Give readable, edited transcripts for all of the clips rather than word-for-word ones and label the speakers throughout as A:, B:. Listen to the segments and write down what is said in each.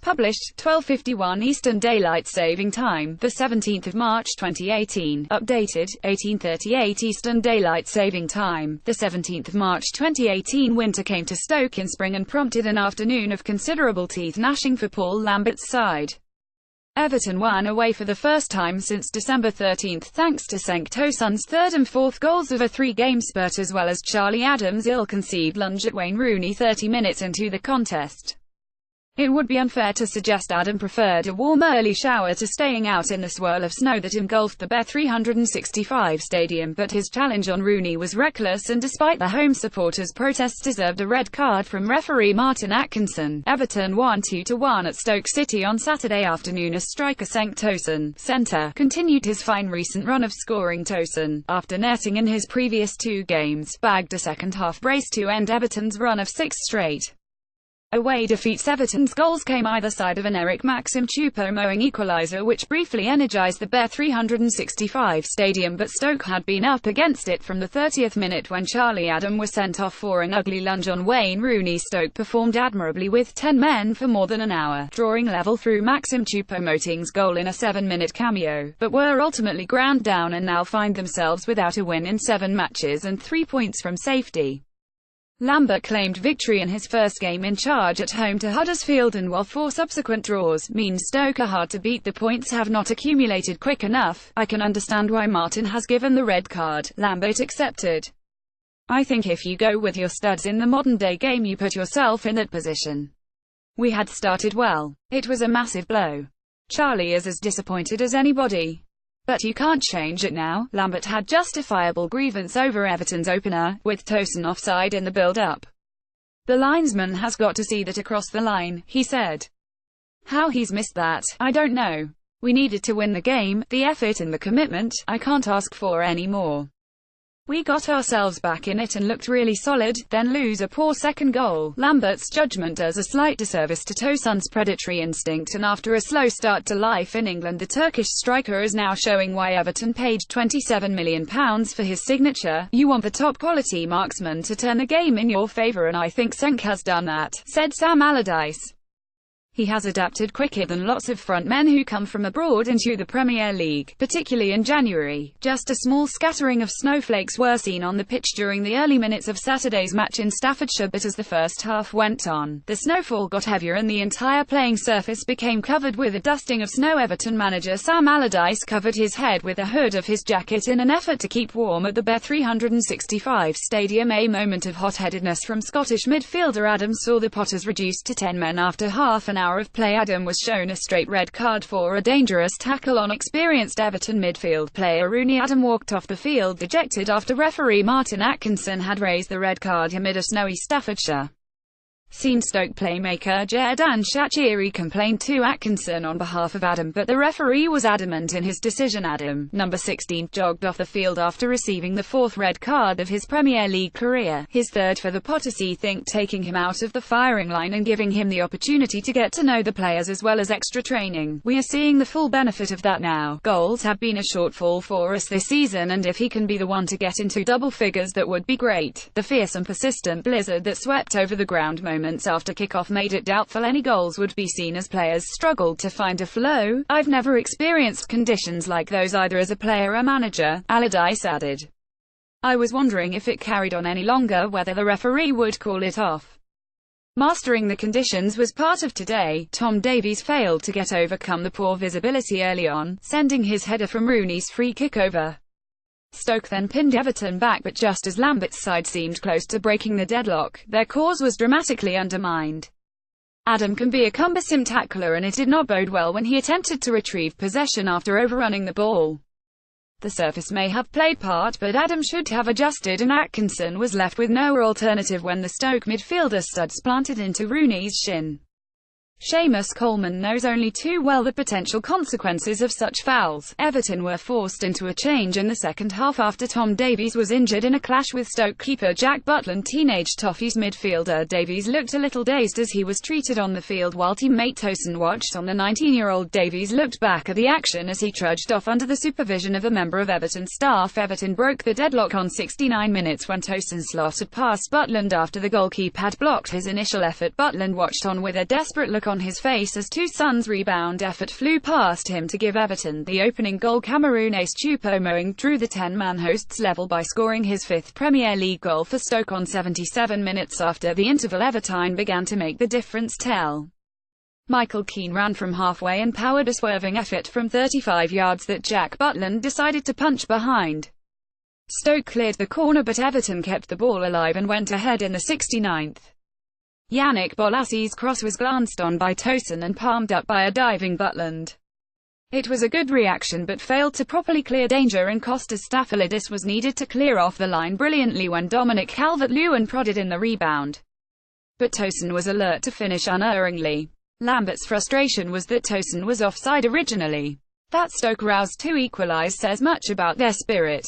A: Published, 12:51 Eastern Daylight Saving Time, the 17th of March 2018. Updated, 18:38 Eastern Daylight Saving Time, the 17th of March 2018. Winter came to Stoke in spring and prompted an afternoon of considerable teeth gnashing for Paul Lambert's side. Everton won away for the first time since December 13, thanks to Cenk Tosun's third and fourth goals of a three-game spurt, as well as Charlie Adams' ill-conceived lunge at Wayne Rooney 30 minutes into the contest. It would be unfair to suggest Adam preferred a warm early shower to staying out in the swirl of snow that engulfed the Bet365 stadium, but his challenge on Rooney was reckless, and despite the home supporters' protests, deserved a red card from referee Martin Atkinson. Everton won 2-1 at Stoke City on Saturday afternoon as striker Cenk Tosun, centre, continued his fine recent run of scoring. Tosun, after netting in his previous two games, bagged a second-half brace to end Everton's run of 6 straight away defeats. Everton's goals came either side of an Eric Maxim Choupo-Moting equaliser, which briefly energised the Bet365 stadium, but Stoke had been up against it from the 30th minute when Charlie Adam was sent off for an ugly lunge on Wayne Rooney. Stoke performed admirably with 10 men for more than an hour, drawing level through Maxim Choupo-Moting's goal in a 7-minute cameo, but were ultimately ground down and now find themselves without a win in 7 matches and 3 points from safety. Lambert claimed victory in his first game in charge at home to Huddersfield, and while 4 subsequent draws mean Stoke are hard to beat, the points have not accumulated quick enough. I can understand why Martin has given the red card, Lambert accepted. I think if you go with your studs in the modern-day game, you put yourself in that position. We had started well. It was a massive blow. Charlie is as disappointed as anybody. But you can't change it now. Lambert had justifiable grievance over Everton's opener, with Tosun offside in the build-up. The linesman has got to see that across the line, he said. How he's missed that, I don't know. We needed to win the game, the effort and the commitment, I can't ask for any more. We got ourselves back in it and looked really solid, then lose a poor second goal. Lambert's judgment does a slight disservice to Tosun's predatory instinct, and after a slow start to life in England, the Turkish striker is now showing why Everton paid £27 million for his signature. You want the top-quality marksman to turn the game in your favour, and I think Cenk has done that, said Sam Allardyce. He has adapted quicker than lots of front men who come from abroad into the Premier League, particularly in January. Just a small scattering of snowflakes were seen on the pitch during the early minutes of Saturday's match in Staffordshire, but as the first half went on, the snowfall got heavier and the entire playing surface became covered with a dusting of snow. Everton manager Sam Allardyce covered his head with a hood of his jacket in an effort to keep warm at the Bet365 stadium. A moment of hot-headedness from Scottish midfielder Adam saw the Potters reduced to 10 men after half an hour of play. Adam was shown a straight red card for a dangerous tackle on experienced Everton midfield player Rooney. Adam walked off the field dejected after referee Martin Atkinson had raised the red card amid a snowy Staffordshire. Seen Stoke playmaker Xherdan Shaqiri complained to Atkinson on behalf of Adam, but the referee was adamant in his decision. Adam, number 16, jogged off the field after receiving the 4th red card of his Premier League career, his 3rd for the Potters. Think taking him out of the firing line and giving him the opportunity to get to know the players as well as extra training. We are seeing the full benefit of that now. Goals have been a shortfall for us this season, and if he can be the one to get into double figures, that would be great. The fierce and persistent blizzard that swept over the ground moments after kickoff made it doubtful any goals would be seen as players struggled to find a flow. I've never experienced conditions like those either as a player or manager, Allardyce added. I was wondering if it carried on any longer, whether the referee would call it off. Mastering the conditions was part of today. Tom Davies failed to overcome the poor visibility early on, sending his header from Rooney's free kick over. Stoke then pinned Everton back, but just as Lambert's side seemed close to breaking the deadlock, their cause was dramatically undermined. Adam can be a cumbersome tackler, and it did not bode well when he attempted to retrieve possession after overrunning the ball. The surface may have played part, but Adam should have adjusted, and Atkinson was left with no alternative when the Stoke midfielder studs planted into Rooney's shin. Seamus Coleman knows only too well the potential consequences of such fouls. Everton were forced into a change in the second half after Tom Davies was injured in a clash with Stoke keeper Jack Butland. Teenage Toffees midfielder Davies looked a little dazed as he was treated on the field while teammate Tosun watched on. The 19-year-old Davies looked back at the action as he trudged off under the supervision of a member of Everton staff. Everton broke the deadlock on 69 minutes when Tosun slotted past Butland after the goalkeeper had blocked his initial effort. Butland watched on with a desperate look on on his face as Tosun's rebound effort flew past him to give Everton the opening goal. Cameroon ace Choupo-Moting drew the 10-man hosts level by scoring his 5th Premier League goal for Stoke on 77 minutes after the interval. Everton began to make the difference tell. Michael Keane ran from halfway and powered a swerving effort from 35 yards that Jack Butland decided to punch behind. Stoke cleared the corner, but Everton kept the ball alive and went ahead in the 69th. Yannick Bolassi's cross was glanced on by Tosun and palmed up by a diving Butland. It was a good reaction but failed to properly clear danger, and Kostas Staphylidis was needed to clear off the line brilliantly when Dominic Calvert-Lewin prodded in the rebound. But Tosun was alert to finish unerringly. Lambert's frustration was that Tosun was offside originally. That Stoke roused to equalise says much about their spirit.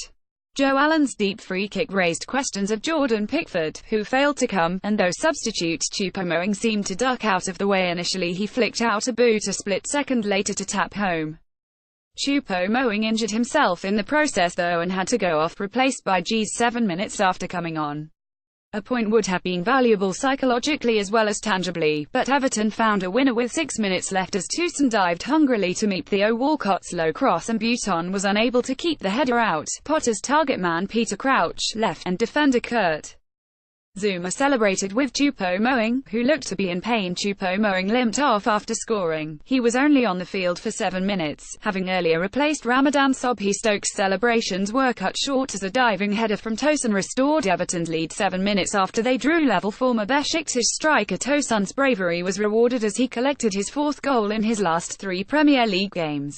A: Joe Allen's deep free kick raised questions of Jordan Pickford, who failed to come, and though substitute Choupo-Moting seemed to duck out of the way initially, he flicked out a boot a split second later to tap home. Choupo-Moting injured himself in the process though and had to go off, replaced by G's 7 minutes after coming on. A point would have been valuable psychologically as well as tangibly, but Everton found a winner with 6 minutes left as Tosun dived hungrily to meet Theo Walcott's low cross and Buton was unable to keep the header out. Potter's target man Peter Crouch, left, and defender Kurt Zouma celebrated with Choupo-Moting, who looked to be in pain. Choupo-Moting limped off after scoring. He was only on the field for 7 minutes, having earlier replaced Ramadan Sobhi. Stoke's celebrations were cut short as a diving header from Tosun restored Everton's lead 7 minutes after they drew level. Former Besiktas striker Tosun's bravery was rewarded as he collected his 4th goal in his last 3 Premier League games.